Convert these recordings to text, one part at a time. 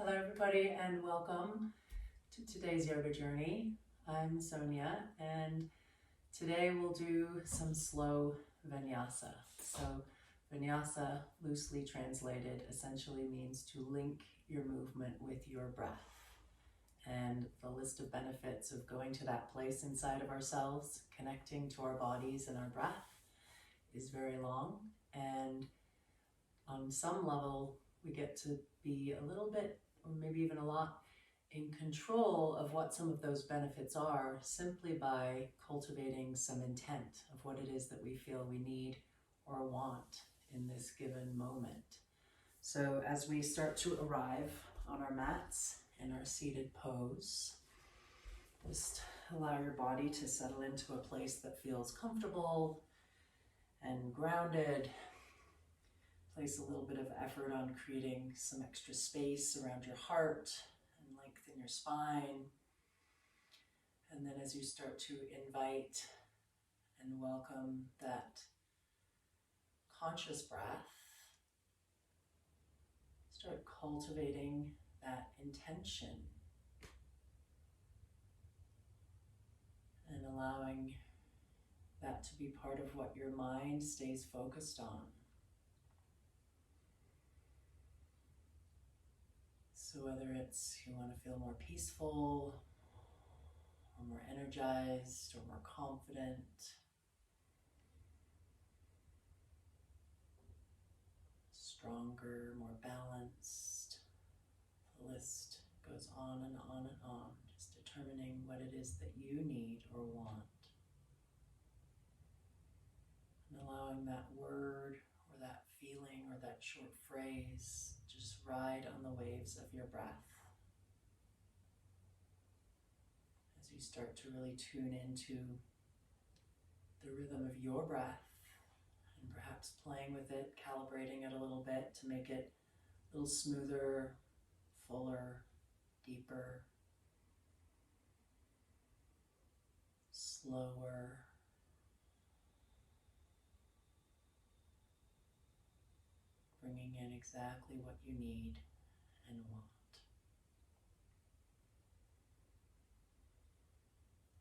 Hello everybody and welcome to today's yoga journey. I'm Sonia and today we'll do some slow vinyasa. So vinyasa, loosely translated, essentially means to link your movement with your breath. And the list of benefits of going to that place inside of ourselves, connecting to our bodies and our breath is very long. And on some level, we get to be a little bit, or maybe even a lot, in control of what some of those benefits are simply by cultivating some intent of what it is that we feel we need or want in this given moment. So as we start to arrive on our mats in our seated pose, just allow your body to settle into a place that feels comfortable and grounded. Place a little bit of effort on creating some extra space around your heart and lengthen your spine. And then as you start to invite and welcome that conscious breath, start cultivating that intention and allowing that to be part of what your mind stays focused on. So whether it's you want to feel more peaceful, or more energized, or more confident, stronger, more balanced, the list goes on and on and on, just determining what it is that you need or want. And allowing that word or that feeling or that short phrase just ride on the waves of your breath. As you start to really tune into the rhythm of your breath and perhaps playing with it, calibrating it a little bit to make it a little smoother, fuller, deeper, slower. Bringing in exactly what you need and want.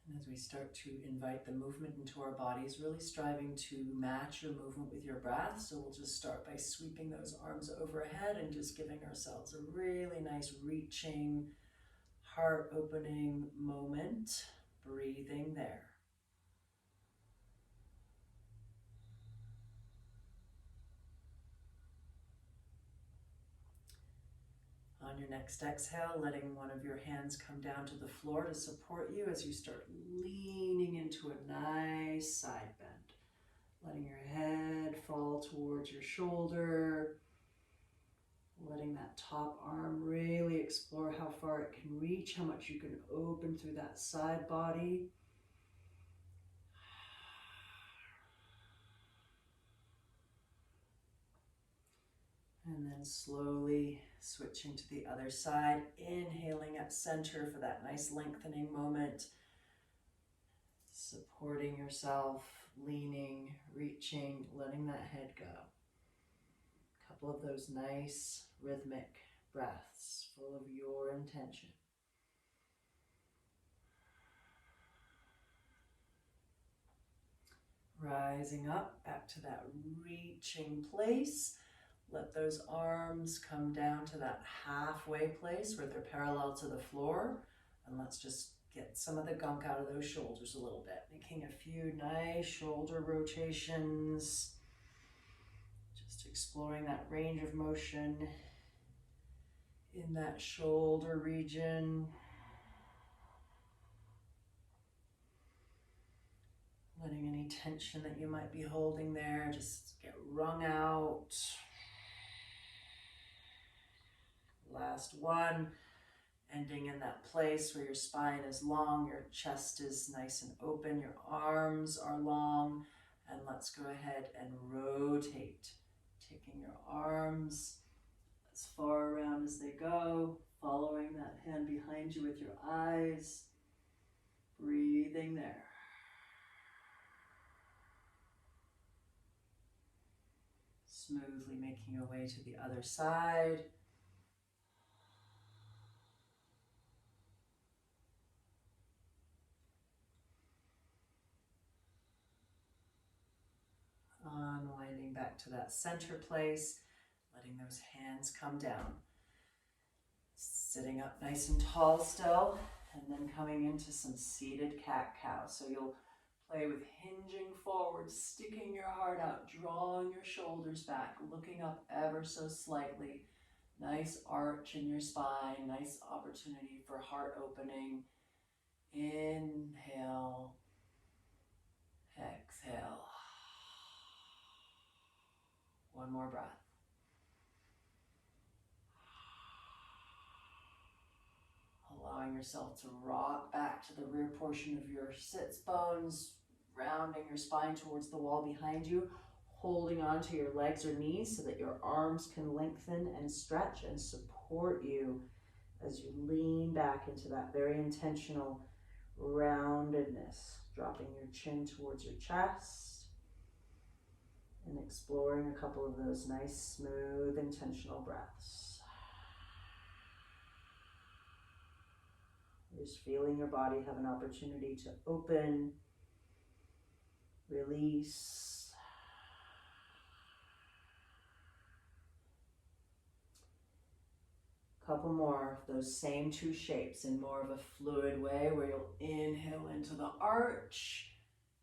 And as we start to invite the movement into our bodies, really striving to match your movement with your breath. So we'll just start by sweeping those arms overhead and just giving ourselves a really nice reaching, heart-opening moment, breathing there. On your next exhale, letting one of your hands come down to the floor to support you as you start leaning into a nice side bend. Letting your head fall towards your shoulder. Letting that top arm really explore how far it can reach, how much you can open through that side body. And then slowly switching to the other side, inhaling at center for that nice lengthening moment. Supporting yourself, leaning, reaching, letting that head go. A couple of those nice rhythmic breaths full of your intention. Rising up, back to that reaching place. Let those arms come down to that halfway place where they're parallel to the floor. And let's just get some of the gunk out of those shoulders a little bit. Making a few nice shoulder rotations. Just exploring that range of motion in that shoulder region. Letting any tension that you might be holding there just get wrung out. Last one, ending in that place where your spine is long, your chest is nice and open, your arms are long, and let's go ahead and rotate. Taking your arms as far around as they go, following that hand behind you with your eyes, breathing there. Smoothly making your way to the other side. back to that center place, letting those hands come down. Sitting up nice and tall still, and then coming into some seated cat-cow. So you'll play with hinging forward, sticking your heart out, drawing your shoulders back, looking up ever so slightly. Nice arch in your spine, nice opportunity for heart opening. Inhale, exhale. One more breath. Allowing yourself to rock back to the rear portion of your sits bones, rounding your spine towards the wall behind you, holding onto your legs or knees so that your arms can lengthen and stretch and support you as you lean back into that very intentional roundedness, dropping your chin towards your chest and exploring a couple of those nice, smooth, intentional breaths. Just feeling your body have an opportunity to open, release. Couple more of those same two shapes in more of a fluid way, where you'll inhale into the arch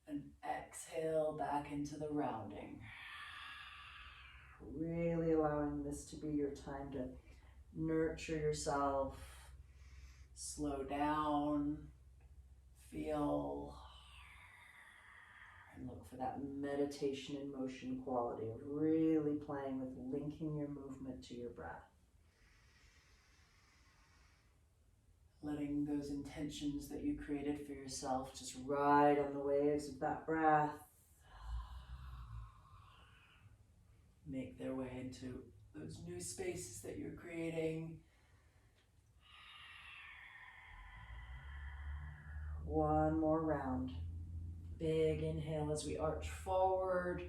and exhale back into the rounding. Really allowing this to be your time to nurture yourself, slow down, feel, and look for that meditation in motion quality of really playing with linking your movement to your breath. Letting those intentions that you created for yourself just ride on the waves of that breath. Make their way into those new spaces that you're creating. One more round. Big inhale as we arch forward.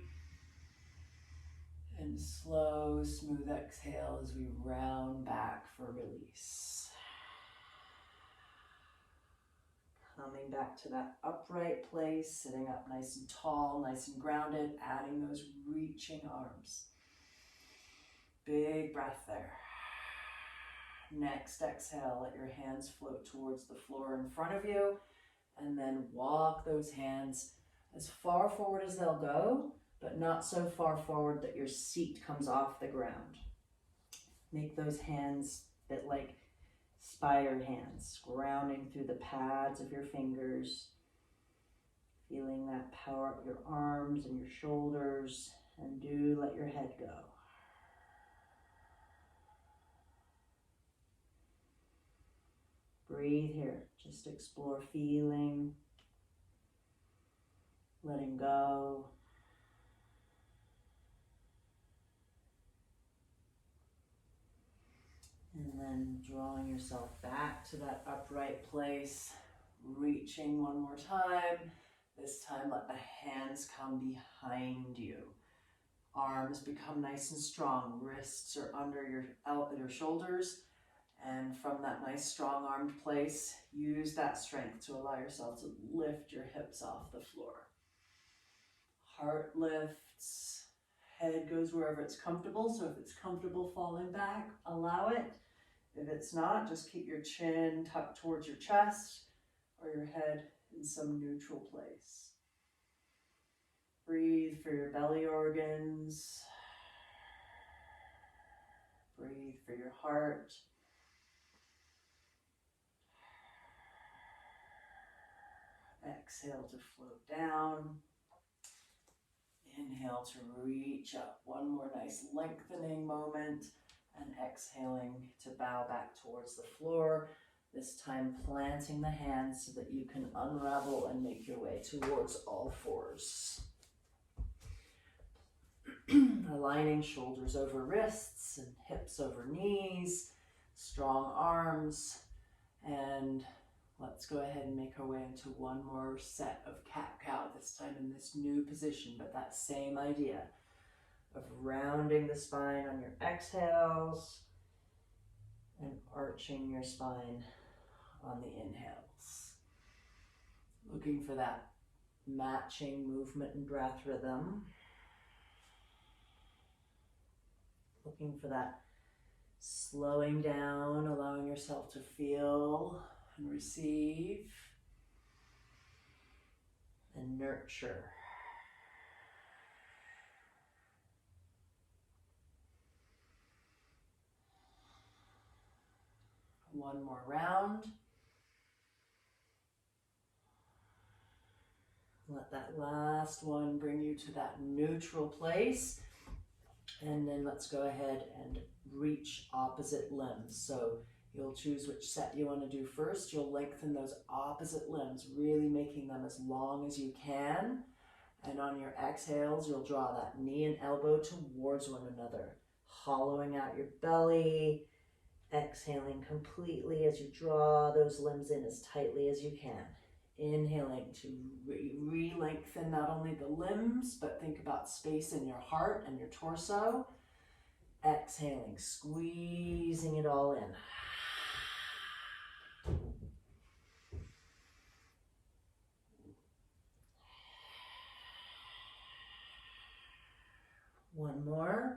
And slow, smooth exhale as we round back for release. Coming back to that upright place, sitting up nice and tall, nice and grounded, adding those reaching arms. Big breath there. Next exhale, let your hands float towards the floor in front of you, and then walk those hands as far forward as they'll go, but not so far forward that your seat comes off the ground. Make those hands a bit like spider hands, grounding through the pads of your fingers, feeling that power up your arms and your shoulders, and do let your head go. Breathe here, just explore feeling, letting go. And then drawing yourself back to that upright place, reaching one more time. This time let the hands come behind you. Arms become nice and strong. Wrists are under your shoulders. And from that nice strong armed place, use that strength to allow yourself to lift your hips off the floor. Heart lifts, head goes wherever it's comfortable. So if it's comfortable falling back, allow it. If it's not, just keep your chin tucked towards your chest or your head in some neutral place. Breathe for your belly organs. Breathe for your heart. Exhale to float down. Inhale to reach up. One more nice lengthening moment. And exhaling to bow back towards the floor. This time planting the hands so that you can unravel and make your way towards all fours. Aligning shoulders over wrists and hips over knees. Strong arms. And let's go ahead and make our way into one more set of cat-cow, this time in this new position, but that same idea of rounding the spine on your exhales and arching your spine on the inhales. Looking for that matching movement and breath rhythm. Looking for that slowing down, allowing yourself to feel and receive and nurture. One more round. Let that last one bring you to that neutral place. And then let's go ahead and reach opposite limbs. So you'll choose which set you want to do first. You'll lengthen those opposite limbs, really making them as long as you can. And on your exhales, you'll draw that knee and elbow towards one another, hollowing out your belly, exhaling completely as you draw those limbs in as tightly as you can. Inhaling to re-lengthen not only the limbs, but think about space in your heart and your torso. Exhaling, squeezing it all in. One more.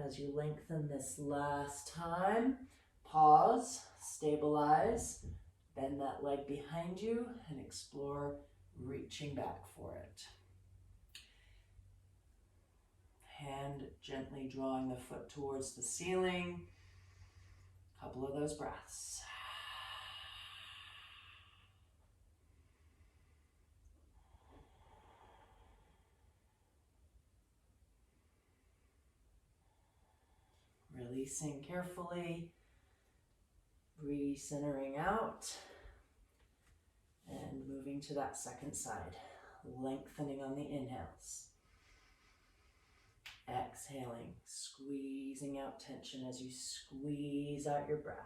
As you lengthen this last time, pause, stabilize, bend that leg behind you, and explore reaching back for it. Hand gently drawing the foot towards the ceiling. A couple of those breaths. Releasing carefully, re-centering out, and moving to that second side, lengthening on the inhales. Exhaling, squeezing out tension as you squeeze out your breath.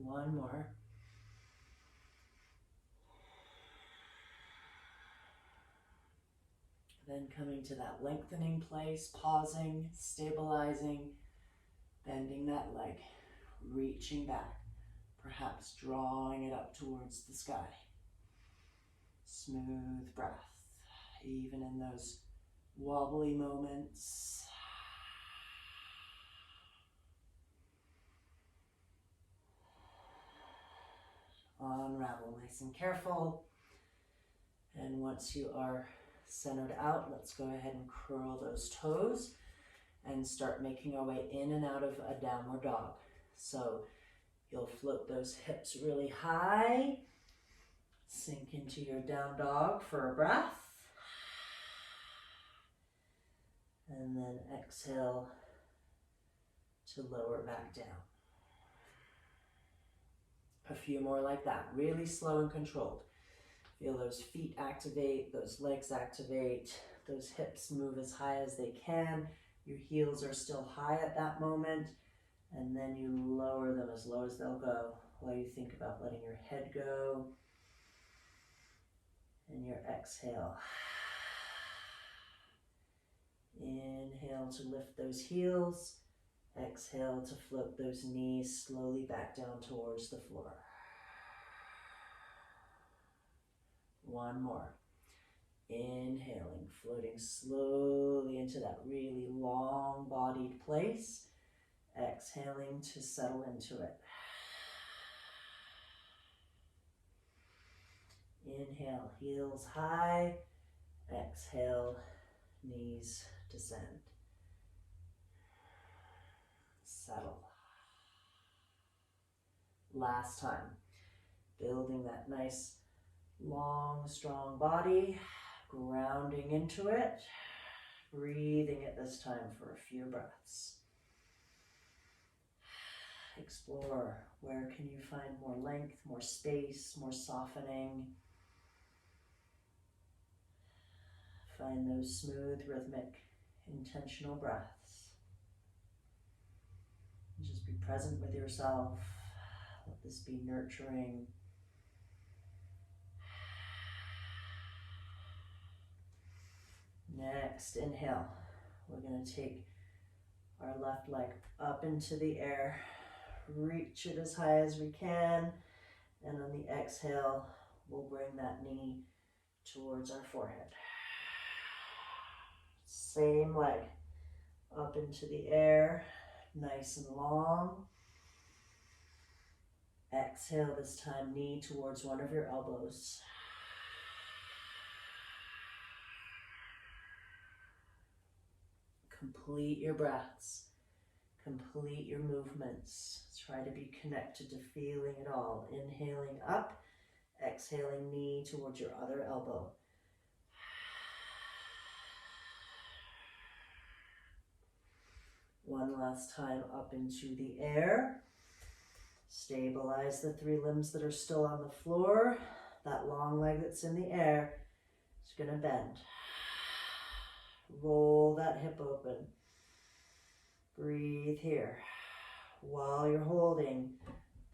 One more. Then coming to that lengthening place, pausing, stabilizing, bending that leg, reaching back, perhaps drawing it up towards the sky. Smooth breath, even in those wobbly moments. Unravel nice and careful. And once you are centered out, let's go ahead and curl those toes and start making our way in and out of a downward dog. So you'll float those hips really high, sink into your down dog for a breath, and then exhale to lower back down. A few more like that, really slow and controlled. Feel those feet activate, those legs activate, those hips move as high as they can. Your heels are still high at that moment, and then you lower them as low as they'll go while you think about letting your head go and your exhale. Inhale to lift those heels. Exhale to float those knees slowly back down towards the floor. One more. Inhaling, floating slowly into that really long-bodied place. Exhaling to settle into it. Inhale, heels high. Exhale, knees descend. Settle. Last time. Building that nice, long, strong body. Grounding into it. Breathing it this time for a few breaths. Explore. Where can you find more length, more space, more softening? Find those smooth, rhythmic, intentional breaths. And just be present with yourself. Let this be nurturing. Next inhale, we're going to take our left leg up into the air, reach it as high as we can, and on the exhale, we'll bring that knee towards our forehead. Same leg, up into the air, nice and long. Exhale this time, knee towards one of your elbows. Complete your breaths, complete your movements. Try to be connected to feeling it all. Inhaling up, exhaling knee towards your other elbow. One last time up into the air. Stabilize the three limbs that are still on the floor. That long leg that's in the air is going to bend. Roll that hip open. Breathe here. While you're holding,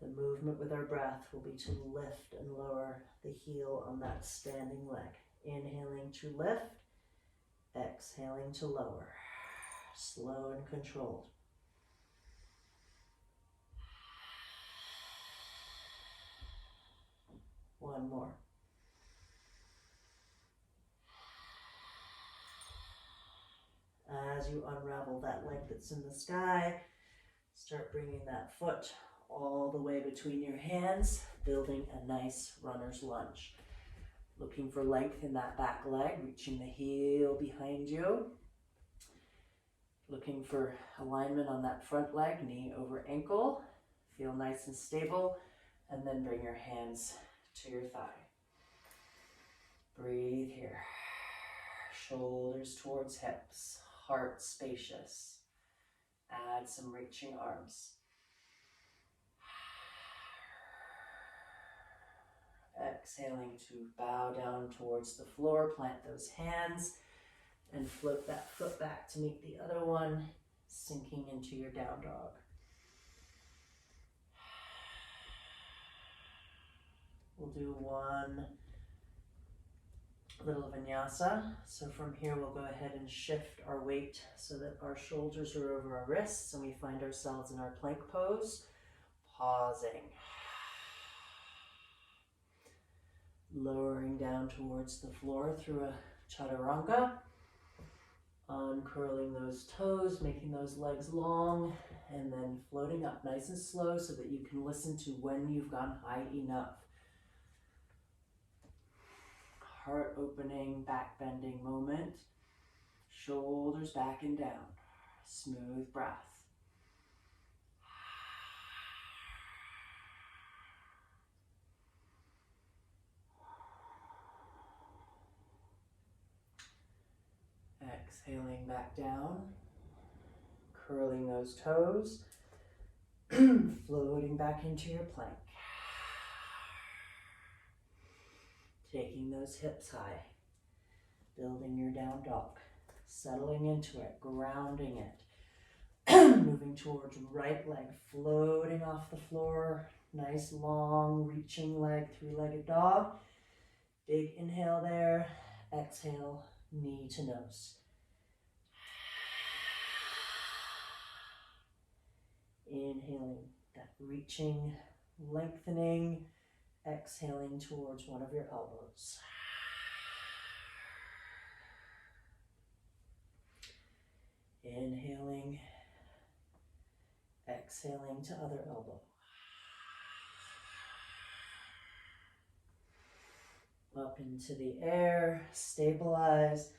the movement with our breath will be to lift and lower the heel on that standing leg. Inhaling to lift, exhaling to lower. Slow and controlled. One more. As you unravel that leg that's in the sky, start bringing that foot all the way between your hands, building a nice runner's lunge. Looking for length in that back leg, reaching the heel behind you. Looking for alignment on that front leg, knee over ankle. Feel nice and stable, and then bring your hands to your thigh. Breathe here. Shoulders towards hips, heart spacious. Add some reaching arms. Exhaling to bow down towards the floor, plant those hands, and float that foot back to meet the other one, sinking into your down dog. We'll do one little vinyasa. So from here, we'll go ahead and shift our weight so that our shoulders are over our wrists and we find ourselves in our plank pose, pausing. Lowering down towards the floor through a chaturanga. Uncurling those toes, making those legs long, and then floating up nice and slow so that you can listen to when you've gone high enough. Heart opening, back bending moment. Shoulders back and down. Smooth breath. Exhaling back down. Curling those toes. Floating back into your plank. Taking those hips high, building your down dog, settling into it, grounding it, moving towards right leg, floating off the floor, nice long reaching leg, three-legged dog. Big inhale there, exhale, knee to nose. Inhaling, that reaching, lengthening, exhaling towards one of your elbows. Inhaling, exhaling to other elbow. Up into the air, stabilize,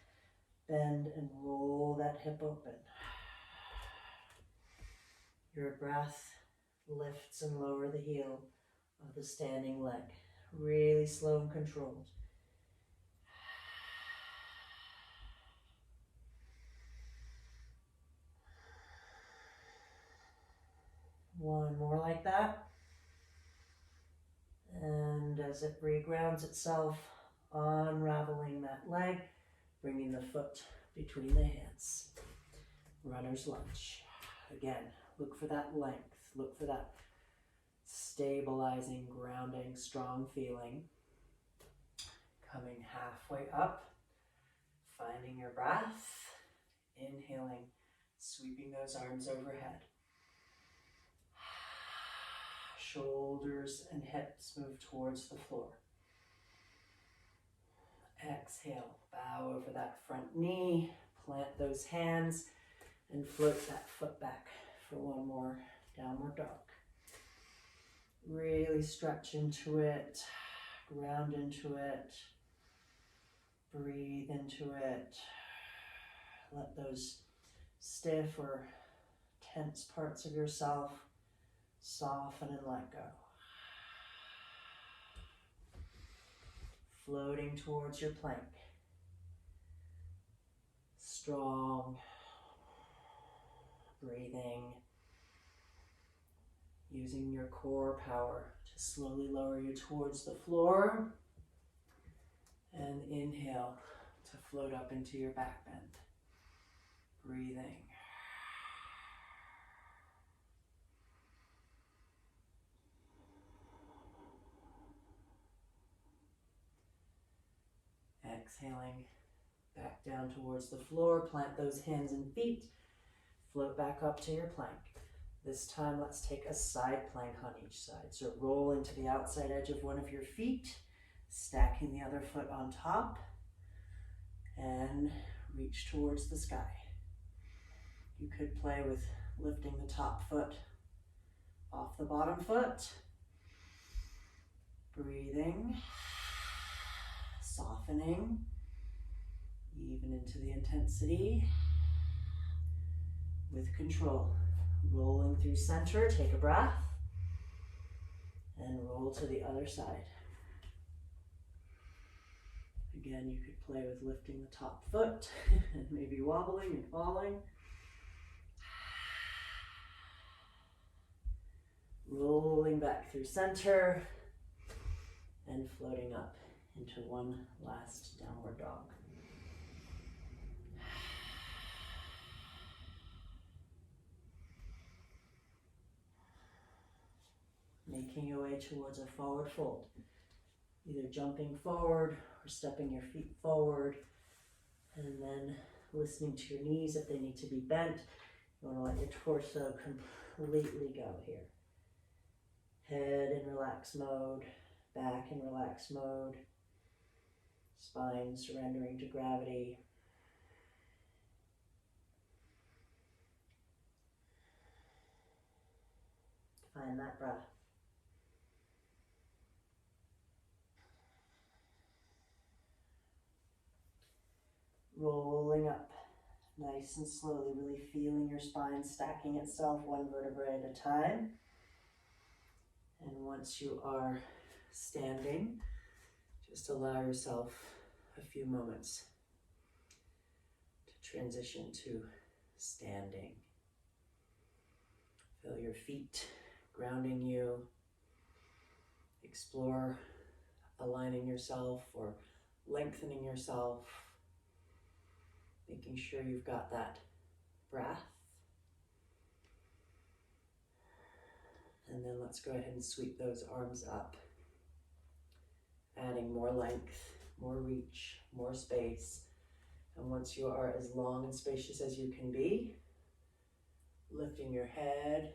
bend and roll that hip open. Your breath lifts and lowers the heel of the standing leg. Really slow and controlled. One more like that. And as it regrounds itself, unraveling that leg, bringing the foot between the hands. Runner's lunge. Again, look for that length. Look for that stabilizing, grounding, strong feeling. Coming halfway up, Finding your breath, inhaling, sweeping those arms overhead. Shoulders and hips move towards the floor. Exhale, bow over that front knee, plant those hands, and float that foot back for one more downward dog. Really stretch into it, ground into it, breathe into it. Let those stiff or tense parts of yourself soften and let go. Floating towards your plank. Strong. Breathing. Using your core power to slowly lower you towards the floor. And inhale to float up into your back bend. Breathing. Exhaling back down towards the floor. Plant those hands and feet. Float back up to your plank. This time, let's take a side plank on each side. So roll into the outside edge of one of your feet, stacking the other foot on top, and reach towards the sky. You could play with lifting the top foot off the bottom foot. Breathing, softening, even into the intensity, with control. Rolling through center, take a breath, and roll to the other side. Again, you could play with lifting the top foot and maybe wobbling and falling. Rolling back through center and floating up into one last downward dog. Making your way towards a forward fold. Either jumping forward or stepping your feet forward, and then listening to your knees if they need to be bent. You want to let your torso completely go here. Head in relax mode, back in relax mode, spine surrendering to gravity. Find that breath. Rolling up nice and slowly, really feeling your spine stacking itself one vertebrae at a time. And once you are standing, just allow yourself a few moments to transition to standing. Feel your feet grounding you. Explore aligning yourself or lengthening yourself. Making sure you've got that breath. And then let's go ahead and sweep those arms up. Adding more length, more reach, more space. And once you are as long and spacious as you can be, lifting your head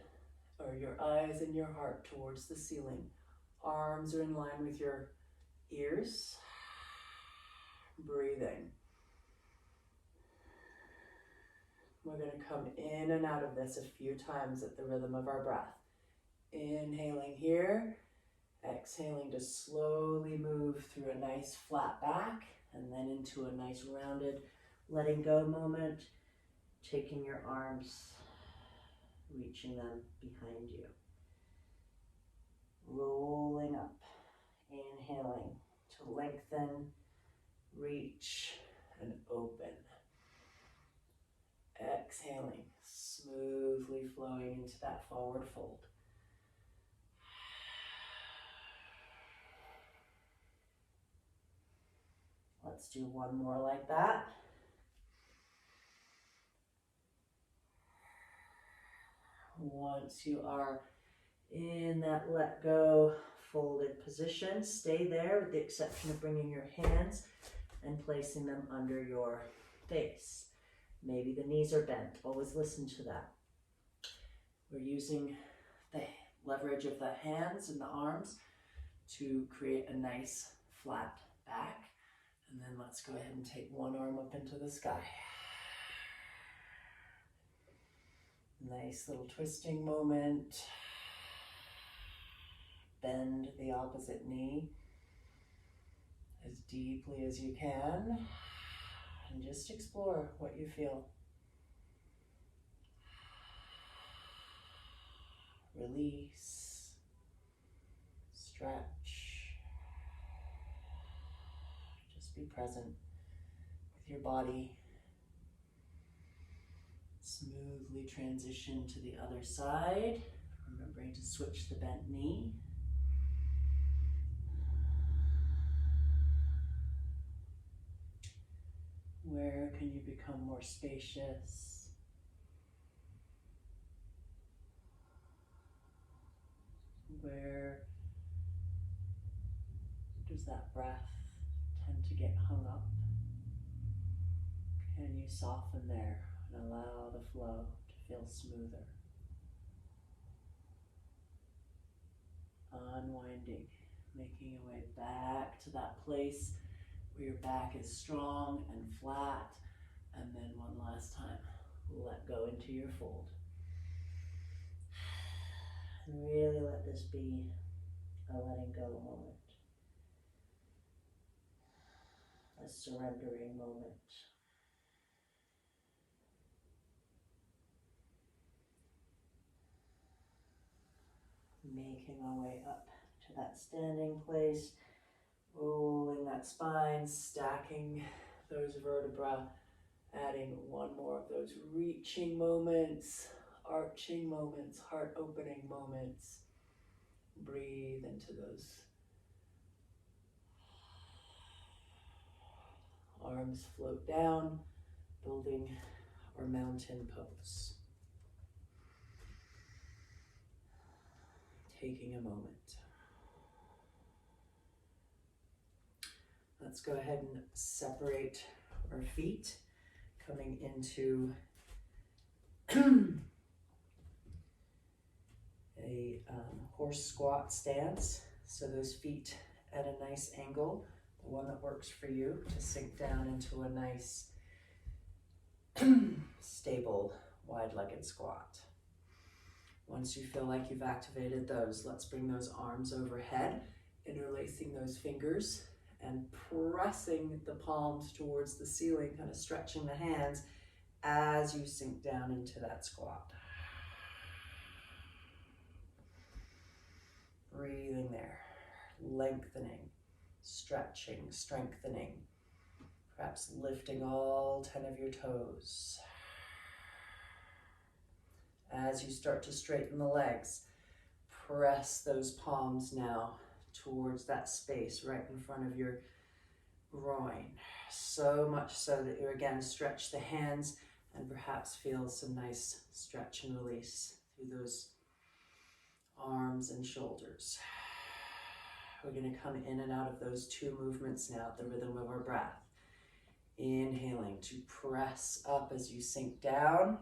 or your eyes and your heart towards the ceiling. Arms are in line with your ears. Breathing. We're going to come in and out of this a few times at the rhythm of our breath. Inhaling here, exhaling to slowly move through a nice flat back and then into a nice rounded letting go moment. Taking your arms, reaching them behind you. Rolling up, inhaling to lengthen, reach, and open. Exhaling, smoothly flowing into that forward fold. Let's do one more like that. Once you are in that let go folded position, stay there with the exception of bringing your hands and placing them under your face. Maybe the knees are bent. Always listen to that. We're using the leverage of the hands and the arms to create a nice flat back. And then let's go ahead and take one arm up into the sky. Nice little twisting moment. Bend the opposite knee as deeply as you can. And just explore what you feel. Release. Stretch. Just be present with your body. Smoothly transition to the other side, remembering to switch the bent knee. Where can you become more spacious? Where does that breath tend to get hung up? Can you soften there and allow the flow to feel smoother? Unwinding, making your way back to that place where your back is strong and flat. And then one last time, let go into your fold. And really let this be a letting go moment. A surrendering moment. Making our way up to that standing place, rolling that spine, stacking those vertebrae, adding one more of those reaching moments, arching moments, heart opening moments. Breathe into those. Arms float down, building our mountain pose. Taking a moment. Let's go ahead and separate our feet, coming into a horse squat stance. So those feet at a nice angle, the one that works for you, to sink down into a nice stable wide-legged squat. Once you feel like you've activated those, let's bring those arms overhead, interlacing those fingers and pressing the palms towards the ceiling, kind of stretching the hands as you sink down into that squat. Breathing there, lengthening, stretching, strengthening, perhaps lifting all 10 of your toes. As you start to straighten the legs, press those palms now towards that space right in front of your groin. So much so that you again stretch the hands and perhaps feel some nice stretch and release through those arms and shoulders. We're going to come in and out of those two movements now at the rhythm of our breath. Inhaling to press up as you sink down,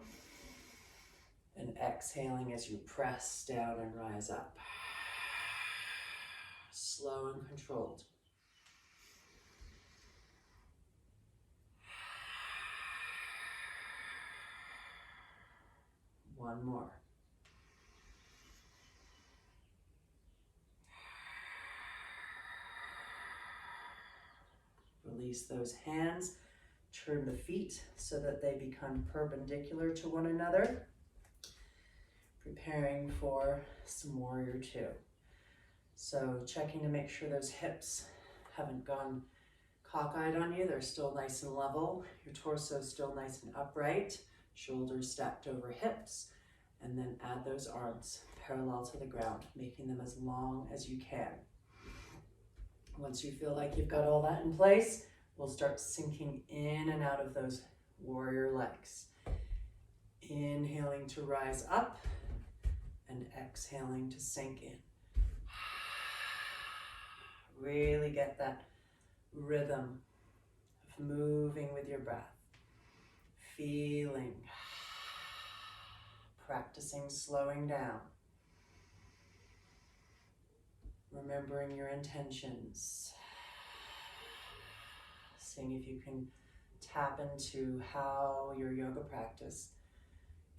and exhaling as you press down and rise up. Slow and controlled. One more. Release those hands. Turn the feet so that they become perpendicular to one another. Preparing for some warrior two. So checking to make sure those hips haven't gone cockeyed on you. They're still nice and level. Your torso is still nice and upright. Shoulders stacked over hips. And then add those arms parallel to the ground, making them as long as you can. Once you feel like you've got all that in place, we'll start sinking in and out of those warrior legs. Inhaling to rise up and exhaling to sink in. Really get that rhythm moving with your breath, feeling, practicing slowing down, remembering your intentions, seeing if you can tap into how your yoga practice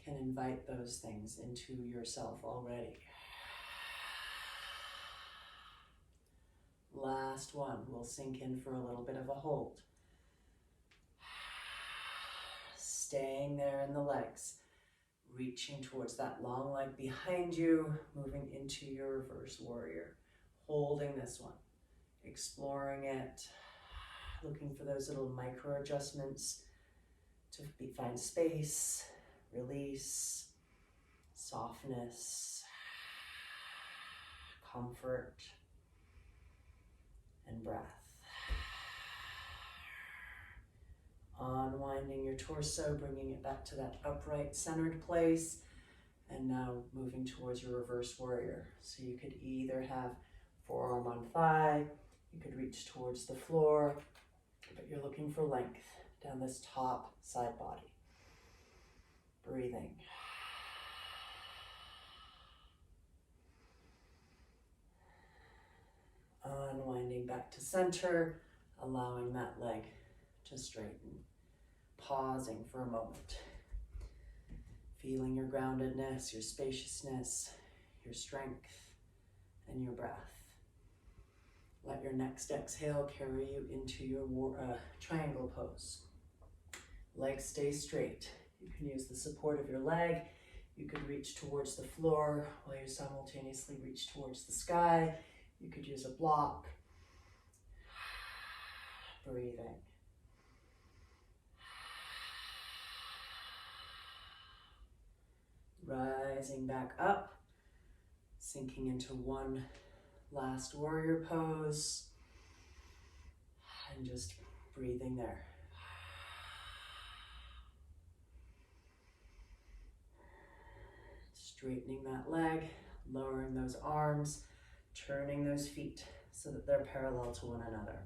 can invite those things into yourself already. Last one, we'll sink in for a little bit of a hold. Staying there in the legs, reaching towards that long leg behind you, moving into your reverse warrior. Holding this one, exploring it, looking for those little micro adjustments to find space, release, softness, comfort, and breath. Unwinding your torso, bringing it back to that upright centered place, and now moving towards your reverse warrior. So you could either have forearm on thigh, you could reach towards the floor, but you're looking for length down this top side body. Breathing. Unwinding back to center, allowing that leg to straighten. Pausing for a moment. Feeling your groundedness, your spaciousness, your strength, and your breath. Let your next exhale carry you into your triangle pose. Legs stay straight. You can use the support of your leg. You could reach towards the floor while you simultaneously reach towards the sky. You could use a block. Breathing. Rising back up, sinking into one last warrior pose, and just breathing there. Straightening that leg, lowering those arms, turning those feet so that they're parallel to one another.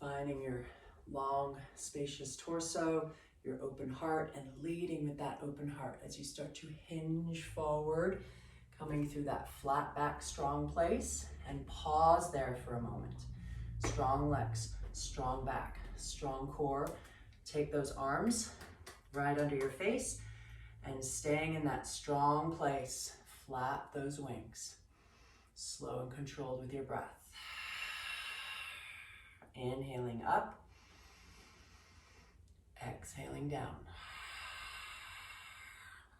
Finding your long, spacious torso, your open heart, and leading with that open heart as you start to hinge forward, coming through that flat back, strong place, and pause there for a moment. Strong legs, strong back, strong core. Take those arms right under your face and staying in that strong place, flap those wings. Slow and controlled with your breath. Inhaling up. Exhaling down.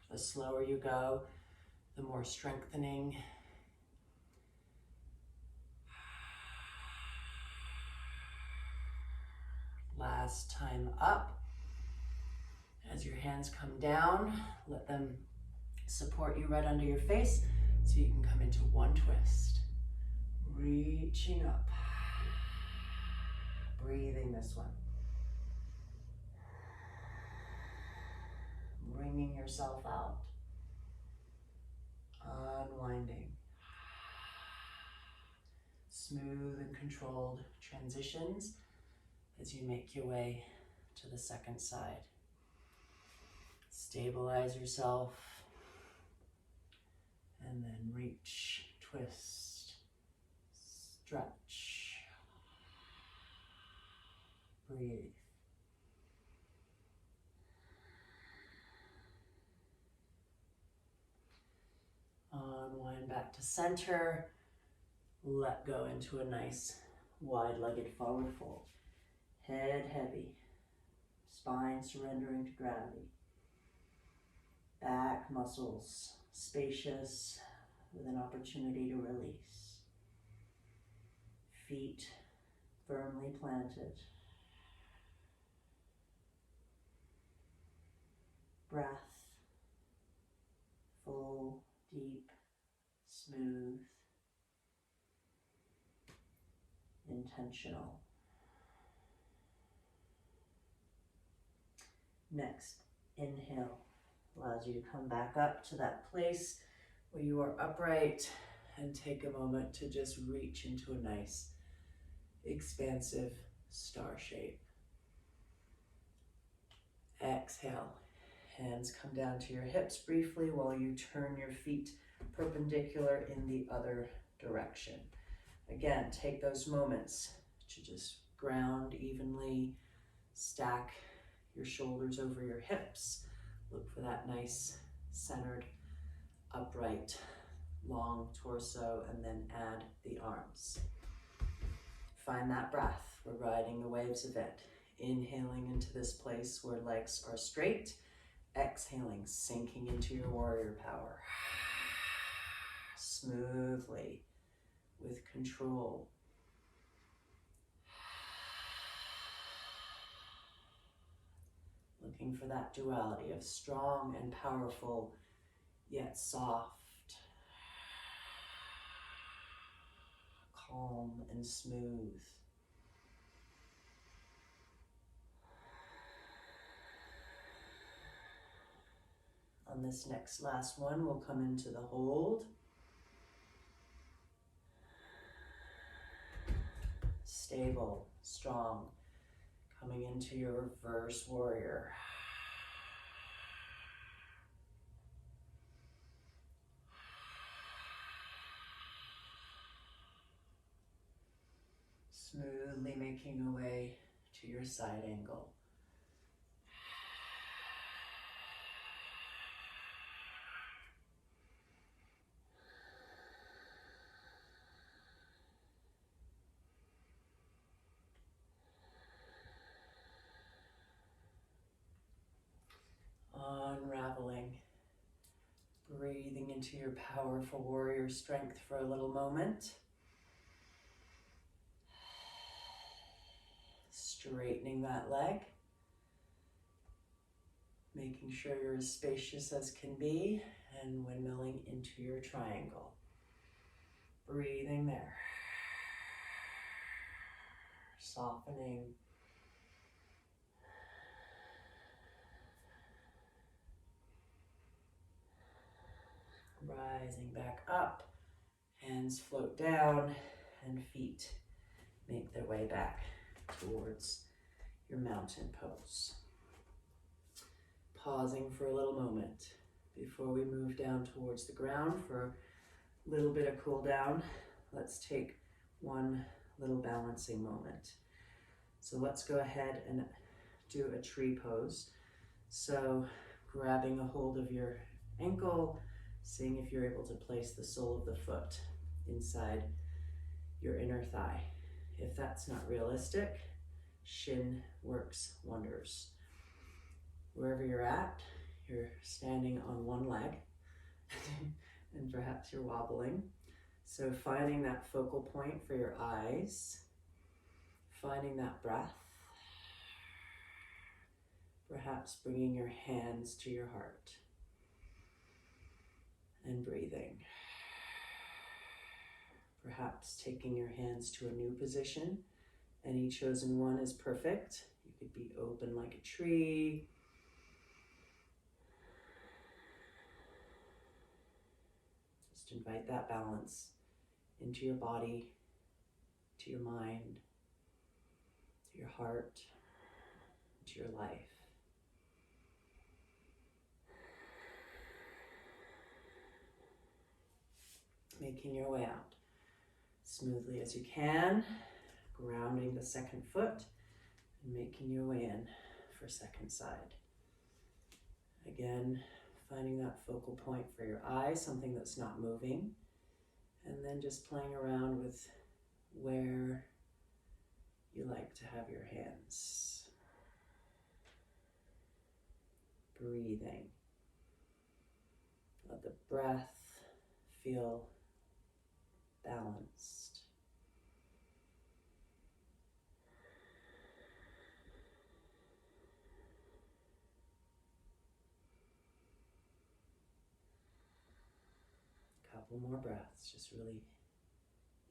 The slower you go, the more strengthening. Last time up. As your hands come down, let them support you right under your face so you can come into one twist. Reaching up. Breathing this one. Bringing yourself out. Unwinding. Smooth and controlled transitions as you make your way to the second side. Stabilize yourself and then reach, twist, stretch, breathe. Unwind back to center. Let go into a nice wide-legged forward fold. Head heavy. Spine surrendering to gravity. Back muscles spacious with an opportunity to release. Feet firmly planted. Breath full, deep, smooth, intentional. Next, inhale allows you to come back up to that place where you are upright and take a moment to just reach into a nice, expansive, star shape. Exhale. Hands come down to your hips briefly while you turn your feet perpendicular in the other direction. Again, take those moments to just ground evenly, stack your shoulders over your hips. Look for that nice centered, upright, long torso, and then add the arms. Find that breath. We're riding the waves of it. Inhaling into this place where legs are straight. Exhaling, sinking into your warrior power. Smoothly, with control. Looking for that duality of strong and powerful, yet soft, calm and smooth. On this next last one, we'll come into the hold. Stable, strong, coming into your reverse warrior. Smoothly making your way to your side angle. Unraveling, breathing into your powerful warrior strength for a little moment. Straightening that leg, making sure you're as spacious as can be, and windmilling into your triangle. Breathing there. Softening. Rising back up, hands float down, and feet make their way back towards your mountain pose. Pausing for a little moment before we move down towards the ground for a little bit of cool down. Let's take one little balancing moment. So let's go ahead and do a tree pose. So grabbing a hold of your ankle, seeing if you're able to place the sole of the foot inside your inner thigh. If that's not realistic, shin works wonders. Wherever you're at, you're standing on one leg and perhaps you're wobbling. So finding that focal point for your eyes, finding that breath, perhaps bringing your hands to your heart and breathing. Perhaps taking your hands to a new position. Any chosen one is perfect. You could be open like a tree. Just invite that balance into your body, to your mind, to your heart, to your life. Making your way out smoothly as you can, grounding the second foot and making your way in for second side. Again, finding that focal point for your eyes, something that's not moving, and then just playing around with where you like to have your hands. Breathing. Let the breath feel balanced. Couple more breaths, just really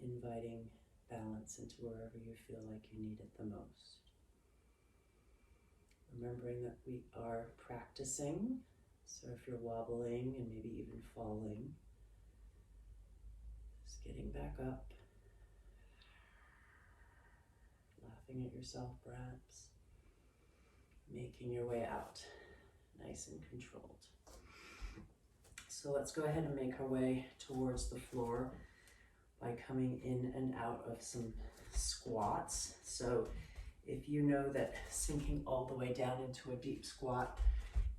inviting balance into wherever you feel like you need it the most. Remembering that we are practicing, so if you're wobbling and maybe even falling, just getting back up, laughing at yourself perhaps. Making your way out, nice and controlled. So let's go ahead and make our way towards the floor by coming in and out of some squats. So if you know that sinking all the way down into a deep squat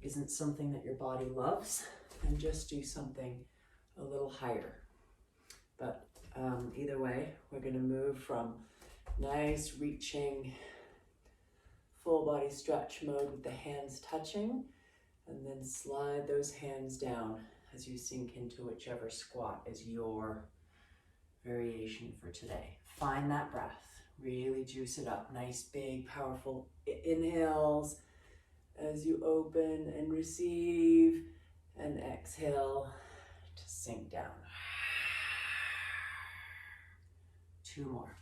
isn't something that your body loves, then just do something a little higher. But either way, we're going to move from nice reaching full body stretch mode with the hands touching, and then slide those hands down as you sink into whichever squat is your variation for today. Find that breath, really juice it up. Nice, big, powerful inhales as you open and receive, and exhale to sink down. 2 more.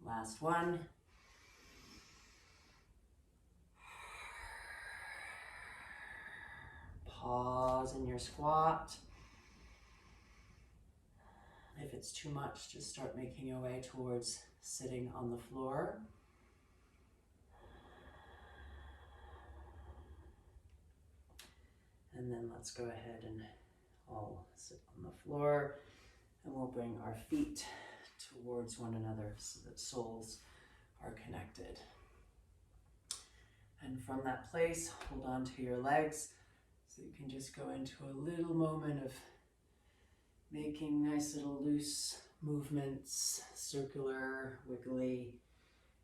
Last one. Pause in your squat. If it's too much, just start making your way towards sitting on the floor. And then let's go ahead and all sit on the floor, and we'll bring our feet towards one another so that soles are connected. And from that place, hold on to your legs so you can just go into a little moment of making nice little loose movements, circular, wiggly,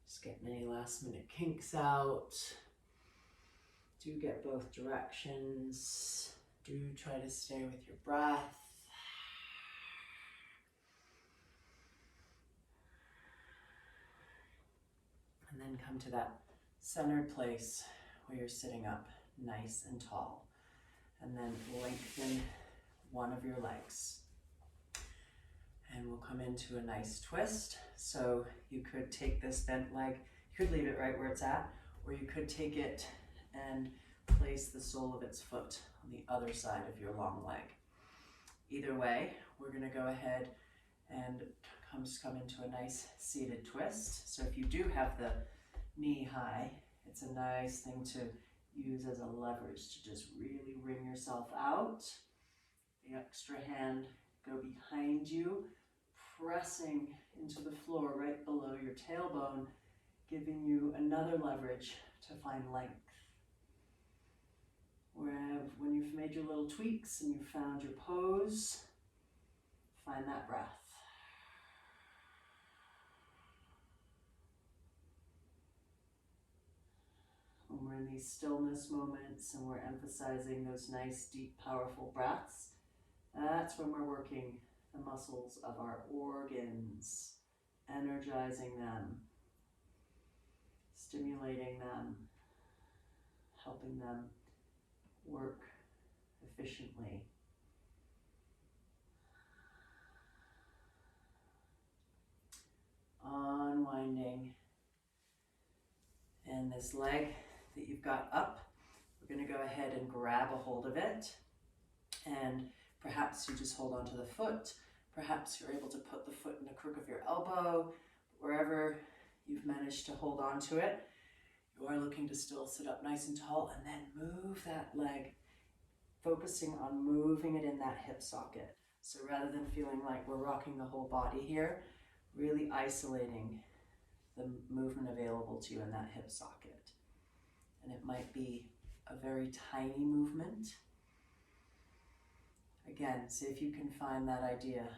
just getting any last minute kinks out. Do get both directions. Do try to stay with your breath. And then come to that centered place where you're sitting up nice and tall. And then lengthen one of your legs. And we'll come into a nice twist. So you could take this bent leg, you could leave it right where it's at, or you could take it and place the sole of its foot on the other side of your long leg. Either way, we're going to go ahead and come into a nice seated twist. So if you do have the knee high, it's a nice thing to use as a leverage to just really wring yourself out. The extra hand go behind you, pressing into the floor right below your tailbone, giving you another leverage to find length. When you've made your little tweaks and you've found your pose, find that breath. When we're in these stillness moments and we're emphasizing those nice, deep, powerful breaths, that's when we're working the muscles of our organs, energizing them, stimulating them, helping them work efficiently. Unwinding. And this leg that you've got up, we're going to go ahead and grab a hold of it. And perhaps you just hold onto the foot. Perhaps you're able to put the foot in the crook of your elbow. Wherever you've managed to hold on to it, you are looking to still sit up nice and tall, and then move that leg, focusing on moving it in that hip socket. So rather than feeling like we're rocking the whole body here, really isolating the movement available to you in that hip socket. And it might be a very tiny movement. Again, see if you can find that idea of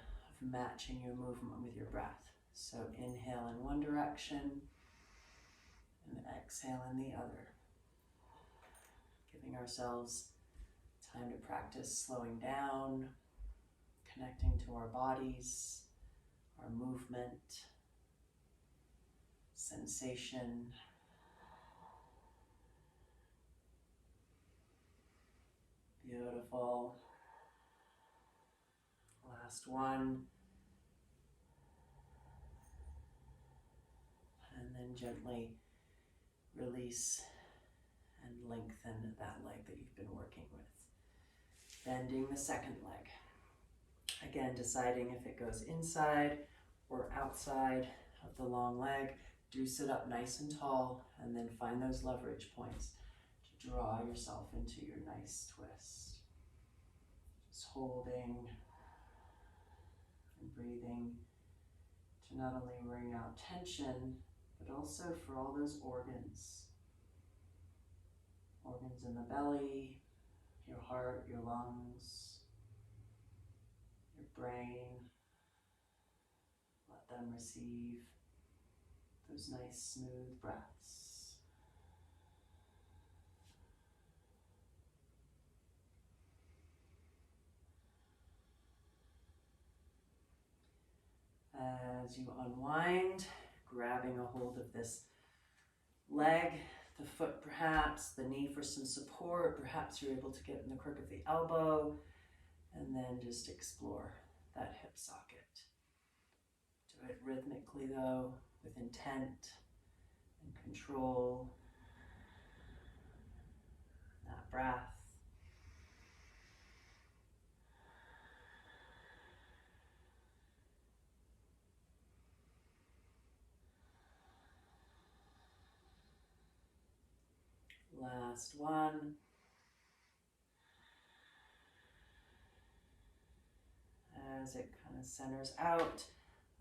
matching your movement with your breath. So inhale in one direction and exhale in the other. Giving ourselves time to practice slowing down, connecting to our bodies, our movement, sensation. Beautiful. Last one. And then gently release and lengthen that leg that you've been working with. Bending the second leg. Again, deciding if it goes inside or outside of the long leg. Do sit up nice and tall, and then find those leverage points to draw yourself into your nice twist. Just holding and breathing to not only wring out tension, but also for all those organs. Organs in the belly, your heart, your lungs, your brain. Let them receive those nice smooth breaths. As you unwind, grabbing a hold of this leg, the foot perhaps, the knee for some support, perhaps you're able to get in the crook of the elbow, and then just explore that hip socket. Do it rhythmically though, with intent and control. That breath. Last one. As it kind of centers out,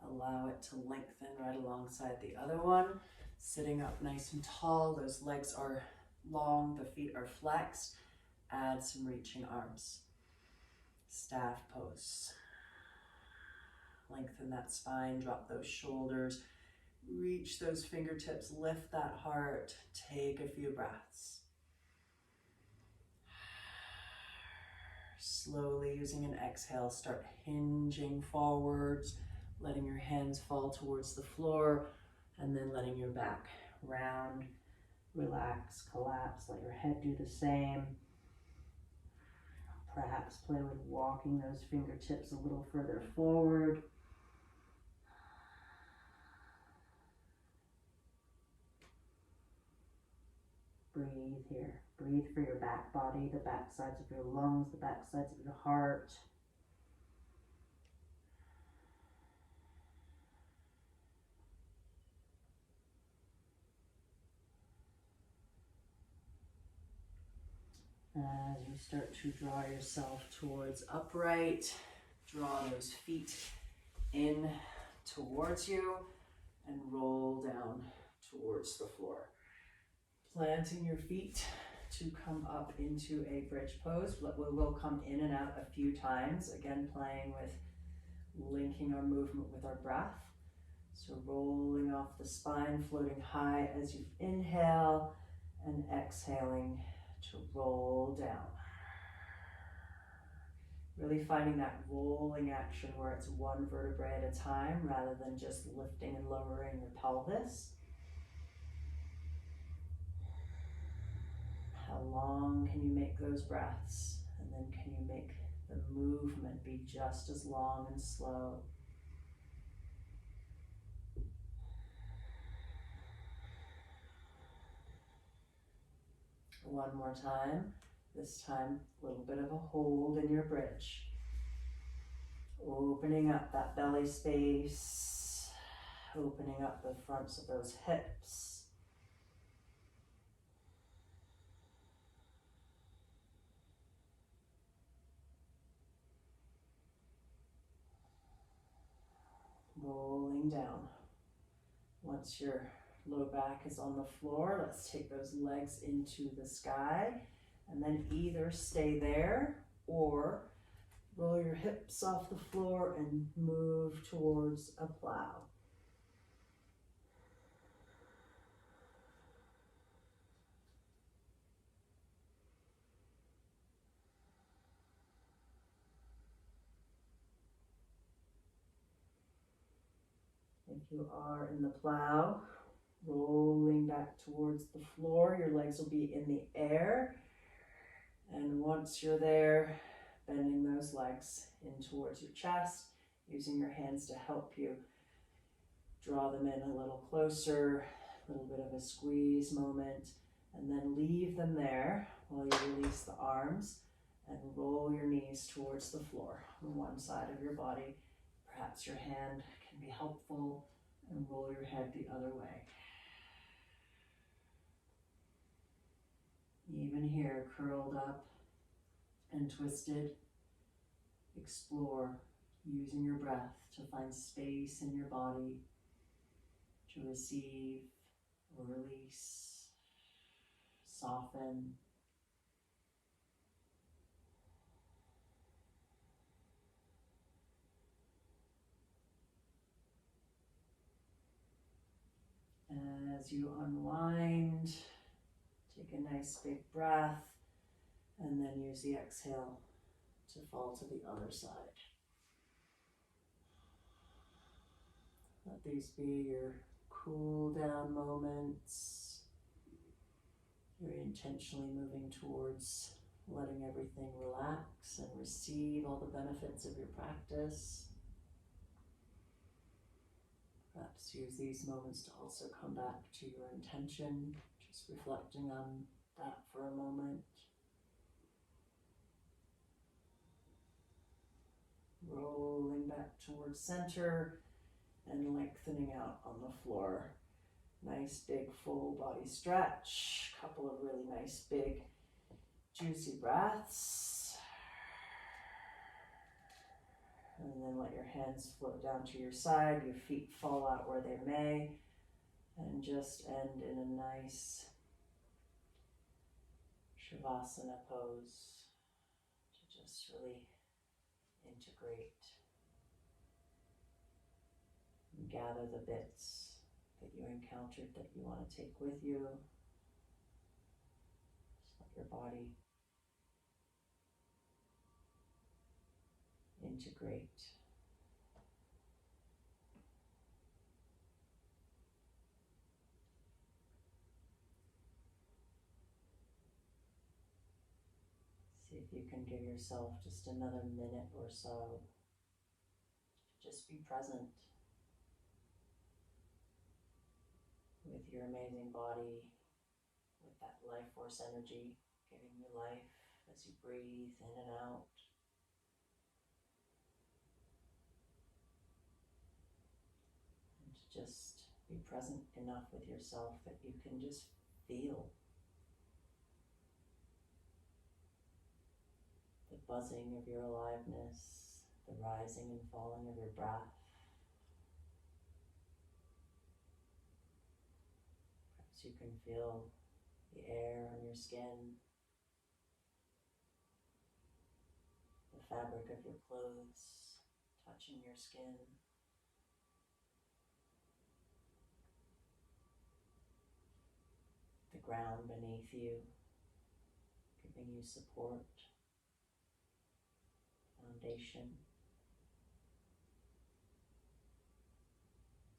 allow it to lengthen right alongside the other one. Sitting up nice and tall, those legs are long, the feet are flexed. Add some reaching arms. Staff pose. Lengthen that spine, drop those shoulders, reach those fingertips, lift that heart, take a few breaths. Slowly, using an exhale, start hinging forwards, letting your hands fall towards the floor, and then letting your back round, relax, collapse, let your head do the same. Perhaps play with walking those fingertips a little further forward. Breathe here. Breathe for your back body, the back sides of your lungs, the back sides of your heart. As you start to draw yourself towards upright, draw those feet in towards you and roll down towards the floor. Planting your feet to come up into a bridge pose. We will come in and out a few times, again playing with linking our movement with our breath. So rolling off the spine, floating high as you inhale, and exhaling to roll down. Really finding that rolling action where it's one vertebrae at a time rather than just lifting and lowering your pelvis. How long can you make those breaths? And then can you make the movement be just as long and slow? One more time. This time, a little bit of a hold in your bridge. Opening up that belly space. Opening up the fronts of those hips. Rolling down. Once your low back is on the floor, let's take those legs into the sky and then either stay there or roll your hips off the floor and move towards a plow. If you are in the plow, rolling back towards the floor, your legs will be in the air. And once you're there, bending those legs in towards your chest, using your hands to help you draw them in a little closer, a little bit of a squeeze moment, and then leave them there while you release the arms and roll your knees towards the floor on one side of your body. Perhaps your hand can be helpful, and roll your head the other way. Even here, curled up and twisted, explore using your breath to find space in your body to receive or release, soften. As you unwind, take a nice big breath, and then use the exhale to fall to the other side. Let these be your cool down moments. You're intentionally moving towards letting everything relax and receive all the benefits of your practice. Perhaps use these moments to also come back to your intention, just reflecting on that for a moment. Rolling back towards center and lengthening out on the floor. Nice big full body stretch. Couple of really nice big juicy breaths. And then let your hands float down to your side, your feet fall out where they may, and just end in a nice Shavasana pose to just really integrate and gather the bits that you encountered that you want to take with you. Just let your body integrate. See if you can give yourself just another minute or so to just be present with your amazing body, with that life force energy giving you life as you breathe in and out. And to just be present enough with yourself that you can just feel the buzzing of your aliveness, the rising and falling of your breath. Perhaps you can feel the air on your skin, the fabric of your clothes touching your skin. The ground beneath you, giving you support, foundation,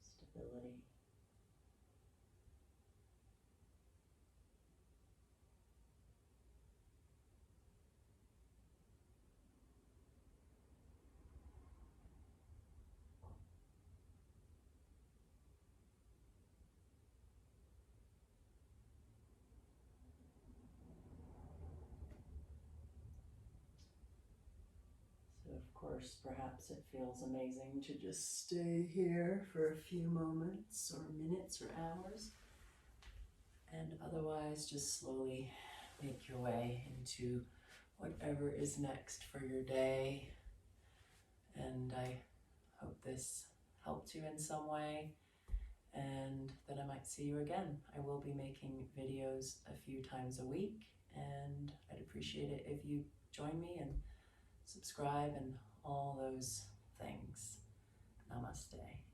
stability. So of course, perhaps it feels amazing to just stay here for a few moments or minutes or hours, and otherwise just slowly make your way into whatever is next for your day. And I hope this helped you in some way, and that I might see you again. I will be making videos a few times a week, and I'd appreciate it if you join me and subscribe and all those things. Namaste.